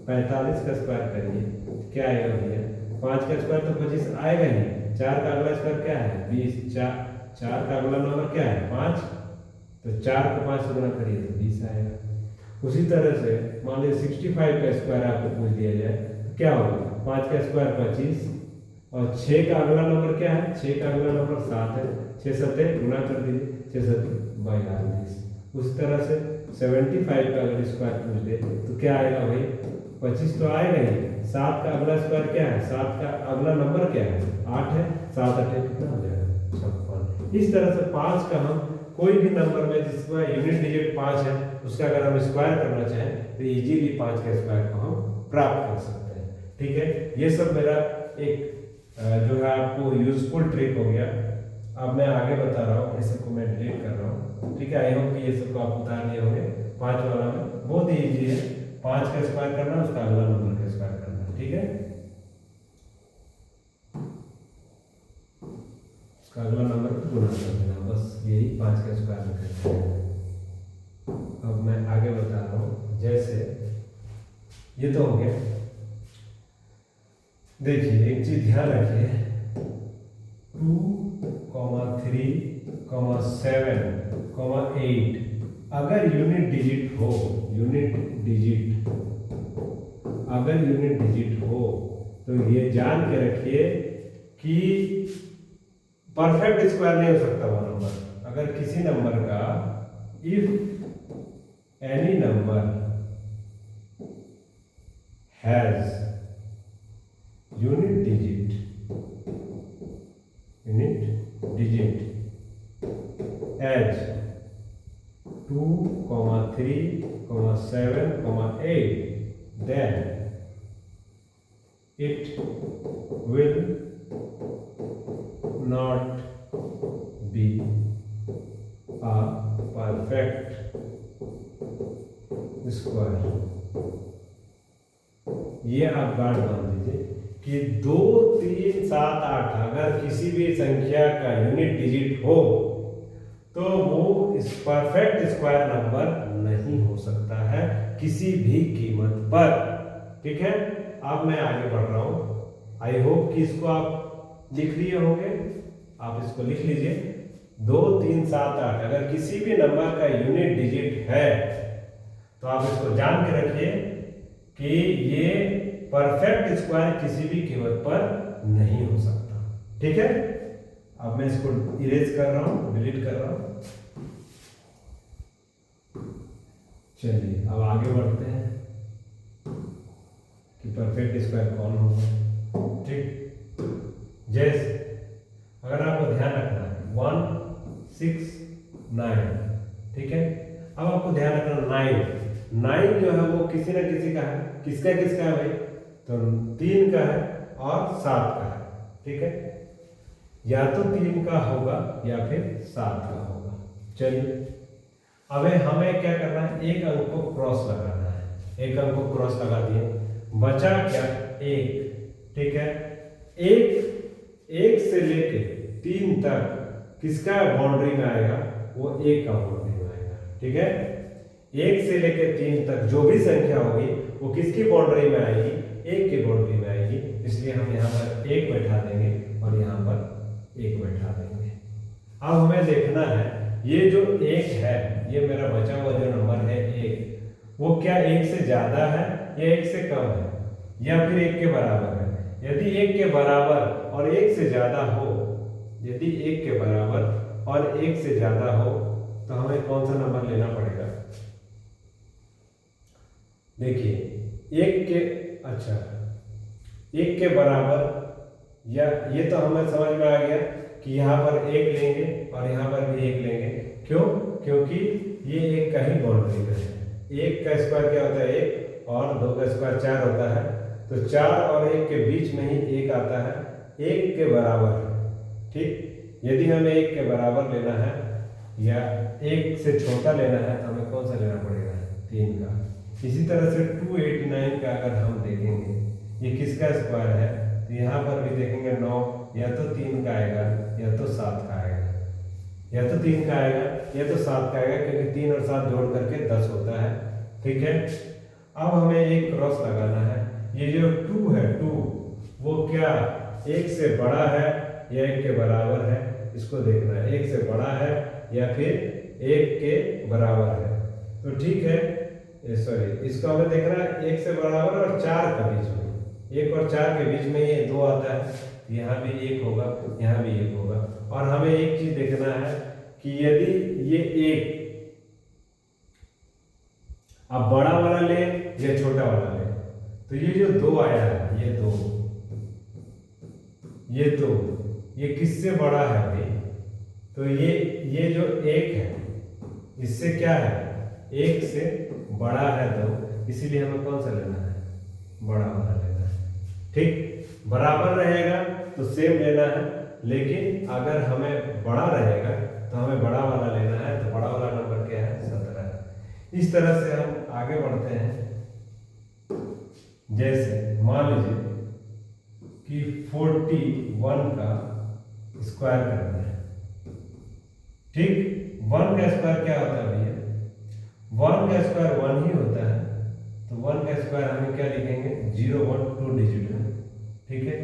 45 का स्क्वायर करिए तो क्या आएगा भैया? 5 का स्क्वायर तो 25 आएगा ही, 4 का अगला स्क्वायर क्या है? 20। 4 का अगला नंबर क्या है? 5, तो 4 को 5 से गुना करिए तो 20 आएगा। उसी तरह से मान लीजिए 65 का स्क्वायर आपको पूछ दिया जाए तो क्या होगा? 5 का स्क्वायर 25 और 6 का अगला नंबर क्या है? 6 का अगला नंबर 7 है, 6 7 गुना कर दीजिए, 6 7 42। उसी तरह से 75 का अगर स्क्वायर पूछ दे तो क्या आएगा भाई? 25 तो आएगा ही, 7 का अगला स्क्वायर क्या है? 7 का अगला नंबर क्या है? 8 है, 7 8 कितना हो जाएगा? 56। इस तरह से 5 का हम कोई भी नंबर में जिसका यूनिट डिजिट 5 है उसका अगर हम स्क्वायर करना चाहें तो इजीली 5 के स्क्वायर को हम प्राप्त कर सकते हैं। ठीक है, ये सब मेरा एक जो है आपको यूजफुल ट्रिक हो गया। अब मैं आगे बता रहा हूँ, इस सबको मैं डिलीट कर रहा हूँ। ठीक है, आई होप कि ये सबको आप उतार लिए होंगे। 5 वाला में बहुत ही ईजी है, 5 का स्क्वायर करना, उसका अगला नंबर का स्क्वायर करना। ठीक है, उसका अगला नंबर को गुना कर देना, बस यही 5 का स्क्वायर में करते हैं। अब मैं आगे बता रहा हूँ, जैसे ये तो हो गया। देखिए एक चीज ध्यान रखिए, 2, 3, 7, 8 अगर यूनिट डिजिट हो, अगर यूनिट डिजिट हो तो ये जान के रखिए कि परफेक्ट स्क्वायर नहीं हो सकता वो नंबर। अगर किसी नंबर का if any number has unit digit as 2, 3, 7, 8 then it will not be a perfect square। ये आप गार्ड मान लीजिए कि 2, 3, 7, 8 अगर किसी भी संख्या का यूनिट डिजिट हो तो वो इस परफेक्ट स्क्वायर नंबर नहीं हो सकता है किसी भी कीमत पर। ठीक है, अब मैं आगे बढ़ रहा हूं। आई होप कि इसको आप लिख लिए होंगे, आप इसको लिख लीजिए। 2, 3, 7, 8 अगर किसी भी नंबर का यूनिट डिजिट है तो आप इसको जान के रखिए कि ये परफेक्ट स्क्वायर किसी भी कीमत पर नहीं हो सकता। ठीक है, अब मैं इसको इरेज कर रहा हूं, डिलीट कर रहा हूं। चलिए अब आगे बढ़ते हैं। कि परफेक्ट स्क्वायर कौन होगा। ठीक, जैसे अगर आपको ध्यान रखना है 1 6 9, ठीक है। अब आपको ध्यान रखना 9 जो है वो किसी ना किसी का है, किसका किसका है भाई, तो 3 का है और 7 का है, ठीक है। या तो 3 का होगा या फिर 7 का होगा। चलिए अब हमें क्या करना है, एक अंक को क्रॉस लगाना है। एक अंक को क्रॉस लगा दिए, बचा क्या, 1, ठीक है। एक से लेके 3 तक किसका बाउंड्री में आएगा, वो 1 का बाउंड्री में आएगा, ठीक है। 1 से लेके 3 तक जो भी संख्या होगी वो किसकी बाउंड्री में आएगी, 1 की बाउंड्री में आएगी। इसलिए हम यहाँ पर 1 बैठा देंगे और यहाँ पर 1 बैठा देंगे। अब हमें देखना है ये जो 1 है, ये मेरा बचा हुआ जो नंबर है 1, वो क्या 1 से ज्यादा है या 1 से कम है या फिर 1 के बराबर है। यदि 1 के बराबर और 1 से ज्यादा हो, यदि 1 के बराबर और 1 से ज्यादा हो तो हमें कौन सा नंबर लेना पड़ेगा। देखिए 1 के बराबर, या ये तो हमें समझ में आ गया कि यहाँ पर 1 लेंगे और यहाँ पर भी 1 लेंगे। क्यों, क्योंकि ये 1 का ही बाउंड्री में है। 1 का स्क्वायर क्या होता है 1, और 2 का स्क्वायर 4 होता है, तो 4 और 1 के बीच में ही 1 आता है, 1 के बराबर, ठीक। यदि हमें 1 के बराबर लेना है या 1 से छोटा लेना है तो हमें कौन सा लेना पड़ेगा, 3 का। इसी तरह से 289 का अगर हम देखेंगे ये किसका स्क्वायर है, तो यहाँ पर भी देखेंगे 9, या तो 3 का आएगा या तो 7 का आएगा, या तो 3 का आएगा या तो 7 का आएगा, क्योंकि 3 और 7 जोड़ करके 10 होता है, ठीक है। अब हमें एक क्रॉस लगाना है। ये जो 2 है, 2 वो क्या 1 से बड़ा है या 1 के बराबर है, इसको देखना है। 1 से बड़ा है या फिर 1 के बराबर है, तो ठीक है। सॉरी, इसको हमें देखना है 1 से बराबर और 4 के बीच में, 1 और 4 के बीच में ये 2 आता है, यहाँ भी 1 होगा, यहाँ भी 1 होगा। और हमें एक चीज देखना है कि यदि ये 1 अब बड़ा वाला ले या छोटा वाला ले, तो ये जो 2 आया है, ये 2, ये किससे बड़ा है भाई, तो ये जो 1 है इससे क्या है, 1 से बड़ा है 2, इसीलिए हमें कौन सा लेना है, बड़ा वाला लेना है, ठीक। बराबर रहेगा तो सेम लेना है, लेकिन अगर हमें बड़ा रहेगा तो हमें बड़ा वाला लेना है, तो बड़ा वाला नंबर क्या है, 17। इस तरह से हम आगे बढ़ते हैं। जैसे मान लीजिए कि 41 का स्क्वायर करना है, ठीक। 1 का स्क्वायर क्या होता है भैया, 1 का स्क्वायर 1 ही होता है, तो 1 का स्क्वायर हमें क्या लिखेंगे, 0 1 2 डिजिट में, ठीक है।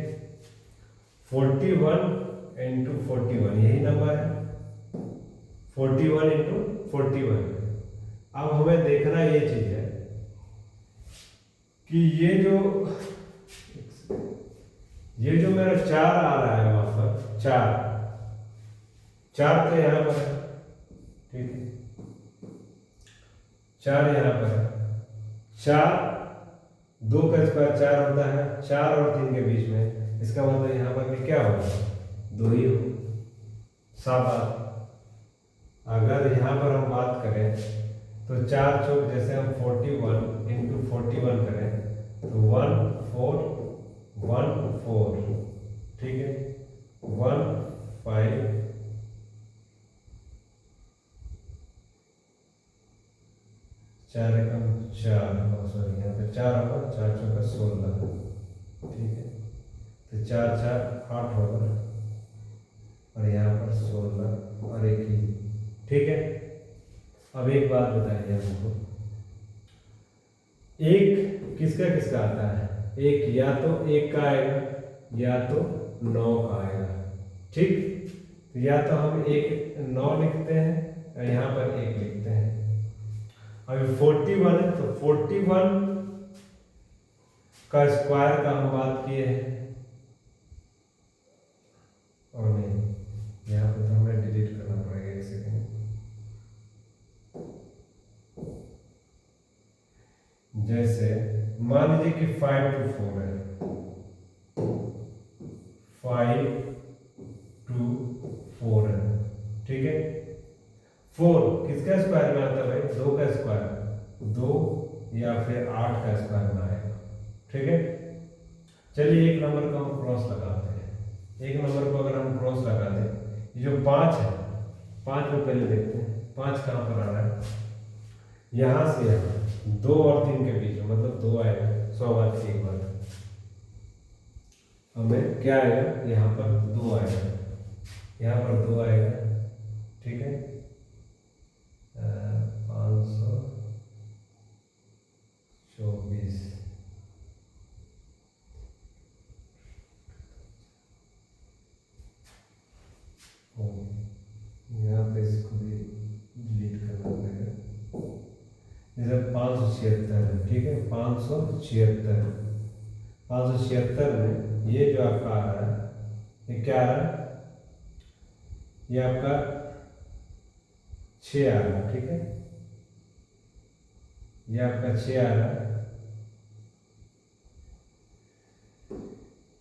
41 इंटू 41 यही नंबर है, 41 इंटू 41। अब हमें देखना ये चीज है कि ये जो मेरा 4 आ रहा है वहां पर, 4 तो यहाँ पर है, ठीक है। 4 यहाँ पर है, 4 2 का स्क्वायर 4 होता है, 4 और 3 के बीच में, इसका मतलब यहाँ पर भी क्या होगा, 2 ही हो। साफ। अगर यहाँ पर हम बात करें तो 4 चौक जैसे हम 41 इंटू 41 करें तो 1 4 1 4, ठीक है। 1 5 4 एकम 4, सॉरी यहाँ पे 4 होगा, 4 चौका 16, ठीक है। तो 4 4 8 होगा और यहाँ पर 16 और 1 ही, ठीक है। अब एक बात बताइए हमको, 1 किसका किसका आता है, 1 या तो 1 का आएगा या तो 9 का आएगा, ठीक। तो या तो हम 9 लिखते हैं और यहाँ पर 1 लिखते हैं। अभी 41 है तो 41 का स्क्वायर का हम बात किए हैं, और नहीं यहाँ पे तो हमें डिलीट करना पड़ेगा, एक सेकेंड। जैसे मान लीजिए कि 5 to 4 है, 5 to 4 है, ठीक है। 4 किसका स्क्वायर में आता है भाई? 2 का स्क्वायर, 2 या फिर 8 का स्क्वायर में आएगा, ठीक है। चलिए एक नंबर को हम क्रॉस लगाते हैं। एक नंबर को अगर हम क्रॉस लगा दें, ये जो 5 है, 5 को पहले देखते हैं 5 कहाँ पर आ रहा है, यहाँ से यहाँ 2 और 3 के बीच में, मतलब 2 आएगा, 100 बार की एक बार हमें क्या आएगा, यहाँ पर 2 आएगा, यहाँ पर 2 आएगा, ठीक है। 524 यहाँ पे इसको भी डिलीट करना पड़ेगा। जैसे 576 है, ठीक है। 576 में ये जो आपका आ रहा है, ये क्या आ रहा है, ये आपका 6 आ रहा है, ठीक है। ये आपका 6 आ रहा है।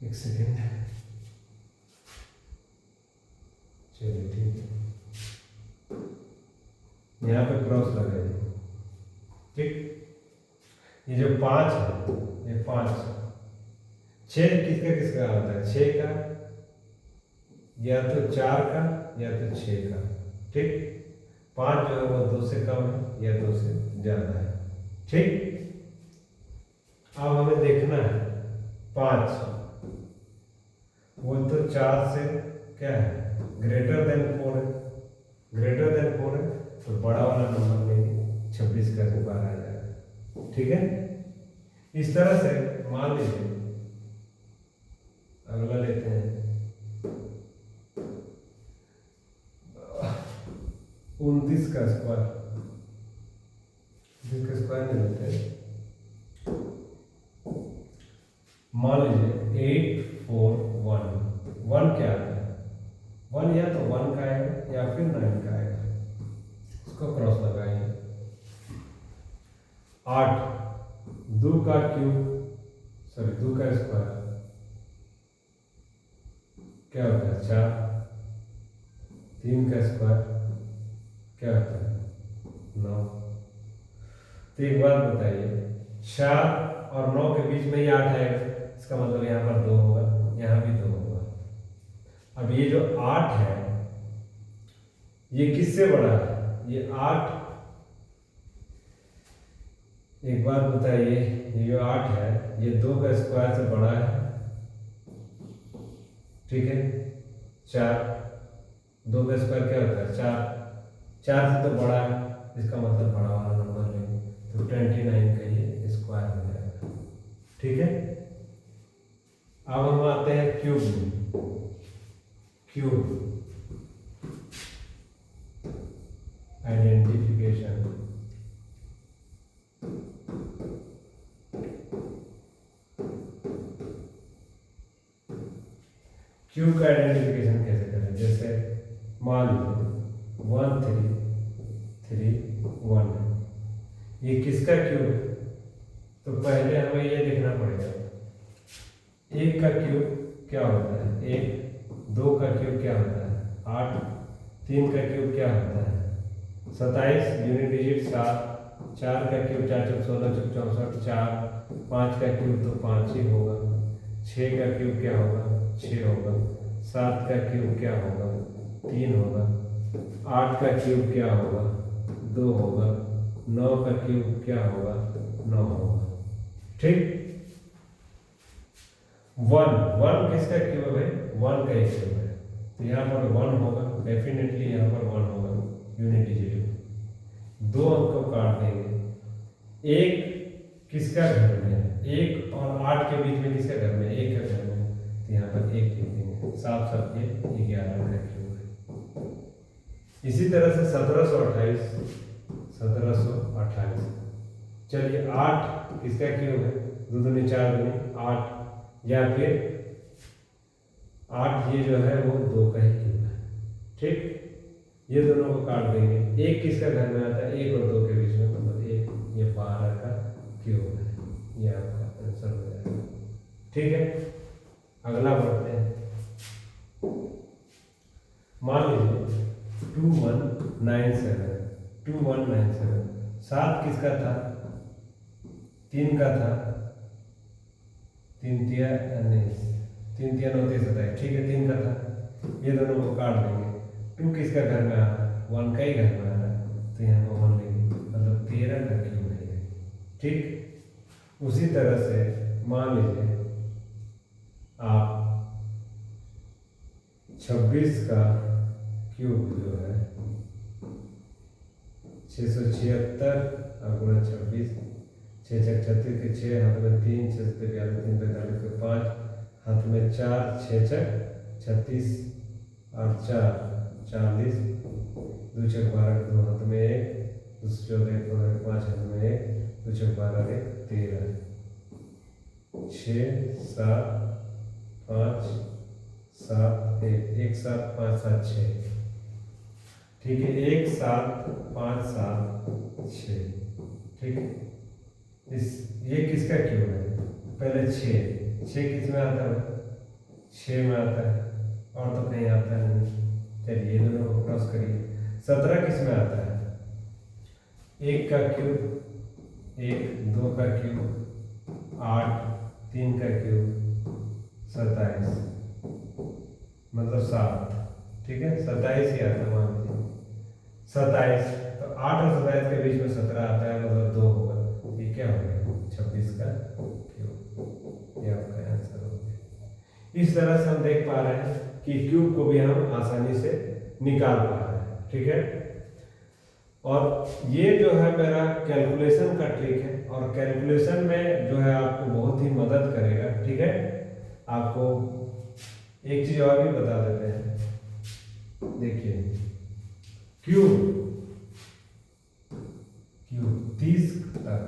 एक सेकेंड, चलिए ठीक है, यहाँ पे क्रॉस लगाइए, ठीक। ये जो 5 है, ये 5, 6 किसका किसका आता है, 6 का, या तो 4 का या तो 6 का, ठीक। 5 जो है वो 2 से कम है या 2 से ज्यादा है, ठीक। अब हमें देखना है 5 वो तो 4 से क्या है, ग्रेटर देन 4 है, ग्रेटर देन 4 है, तो बड़ा वाला नंबर में 26 का बाहर आ जाएगा, ठीक है। इस तरह से मान लीजिए, अगला लेते हैं 29 का स्क्वायर, 29 का स्क्वायर नहीं लेते हैं। मान लीजिए 841, 1 क्या आता है, 1 या तो 1 का आएगा या फिर 9 का आएगा, इसको क्रॉस लगाइए। 8, 2 का क्यूब, सॉरी 2 का स्क्वायर क्या होता है, 4, 3 का स्क्वायर क्या होता है, 9। तो एक बात बताइए, 4 और 9 के बीच में ही 8 आएगा, इसका मतलब यहाँ पर 2 होगा, यहाँ भी 2 होगा। अब ये जो 8 है, ये किससे बड़ा है, ये 8, एक बात बताइए, ये जो 8 है ये 2 का स्क्वायर से बड़ा है, ठीक है। 4, 2 का स्क्वायर क्या होता है, 4 से तो बड़ा है, इसका मतलब बड़ा वाला नंबर लेंगे, तो 29 का ये स्क्वायर हो जाएगा, ठीक है। अब हम आते हैं क्यूब में। क्यूब आइडेंटिफिकेशन, क्यूब का आइडेंटिफिकेशन कैसे करें, जैसे मान लीजिए 1 3 3 1, ये किसका क्यूब है, तो पहले हमें ये देखना पड़ेगा 1 का क्यूब क्या होता है, 1, 2 का क्यूब क्या होता है, 8, 3 का क्यूब क्या होता है, 27 यूनिट डिजिट 7, 4 का क्यूब 4 चौक 16 चौक 64, 4, 5 का क्यूब तो 5 ही होगा, 6 का क्यूब क्या होगा, 6 होगा, 7 का क्यूब क्या होगा, 3 होगा, 8 का क्यूब क्या होगा, 2 होगा, 9 का क्यूब क्या होगा, 9 होगा, ठीक। 1 किसका क्यूब है भाई, 1 का ही क्यूब है, तो यहाँ पर 1 होगा, डेफिनेटली यहाँ पर 1 होगा, यूनिट डिजिट 2 अंक को काट देंगे। 1 किसका घर में है, 1 और 8 के बीच में किसका घर में, 1 का घर में, तो यहाँ पर 1 लिख देंगे, साफ साफ ये 11 का क्यूब है। इसी तरह से 1728, 1728, चलिए 8 किसका क्यूब है, 2 दूनी 4 दूनी 8, या फिर 8 ये जो है वो 2 का ही क्यूब है, ठीक। ये दोनों को काट देंगे। 1 किसका घर में आता है, 1 और 2 के बीच में, मतलब 1, ये 12 का क्यूब है, ये ठीक है, अगला बढ़ते हैं। मान लीजिए 2197 7 किसका था? 3 का था। 3 तिया 9 27, ठीक है, 3 का था। ये दोनों को काट देंगे। 2 किसका घर में आ रहा है? 1 का ही घर में आ रहा है, तो यहाँ पर 1 लेंगे, मतलब 13 का क्यूब है। ठीक, उसी तरह से मान लीजिए आप 26 का क्यूब जो है 676 और गुणा 26, 6 6 36 के 6, हाथ में 3, 6 से 42, 3 45 के 5, हाथ में 4, 6 6 36 और 4 40, 2 6 12 के 2 हाथ में 1, 2 14 1 15 के 5 हाथ में 1, 2 6 12 के 13, 6 7 5 7 1 1 7 5 7 6, ठीक है, 1 7 5 7 6, ठीक है। ये किसका क्यूब है? पहले 6 किस में आता है? 6 में आता है, और तो कहीं आता नहीं। चलिए दोनों को क्रॉस करिए। 17 किस में आता है? 1 का क्यूब, 1 2 का क्यूब 8, 3 का क्यूब 27, मतलब 7, ठीक है, 27 ही आता है। मान लीजिए 27, तो 8 और 27 के बीच में 17 आता है, मतलब 2 होगा। ये क्या हो गया? 26 का क्यूब। ये आपका आंसर हो गया। इस तरह से हम देख पा रहे हैं कि क्यूब को भी हम आसानी से निकाल पा रहे हैं, ठीक है। और ये जो है मेरा कैलकुलेशन का ट्रिक है, और कैलकुलेशन में जो है आपको बहुत ही मदद करेगा, ठीक है। आपको एक चीज और भी बता देते हैं, देखिए क्यूब 30 तक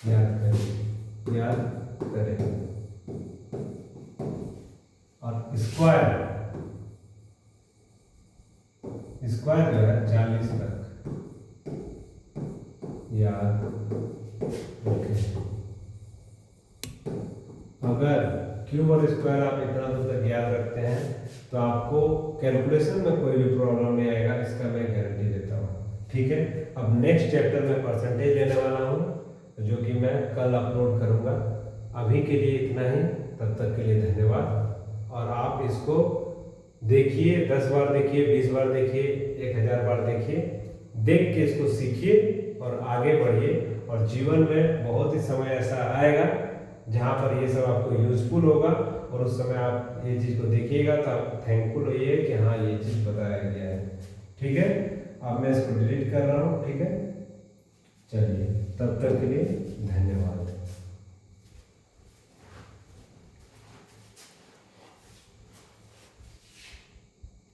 याद करें, और स्क्वायर जो है 40 तक याद रखें। अगर क्यूब और स्क्वायर आप इतना दूर तक याद रखते हैं तो आपको कैलकुलेशन में कोई भी प्रॉब्लम नहीं आएगा, इसका मैं गारंटी देता हूँ, ठीक है। अब नेक्स्ट चैप्टर में परसेंटेज लेने वाला हूँ, जो कि मैं कल अपलोड करूँगा। अभी के लिए इतना ही, तब तक के लिए धन्यवाद। और आप इसको देखिए, 10 बार देखिए, 20 बार देखिए, 1000 बार देखिए, देख के इसको सीखिए और आगे बढ़िए। और जीवन में बहुत ही समय ऐसा आएगा जहाँ पर ये सब आपको यूजफुल होगा, और उस समय आप ये चीज़ को देखिएगा तो आप थैंकफुल होइए कि हाँ ये चीज़ बताया गया है, ठीक है। अब मैं इसको डिलीट कर रहा हूँ, ठीक है। चलिए, तब तक के लिए धन्यवाद।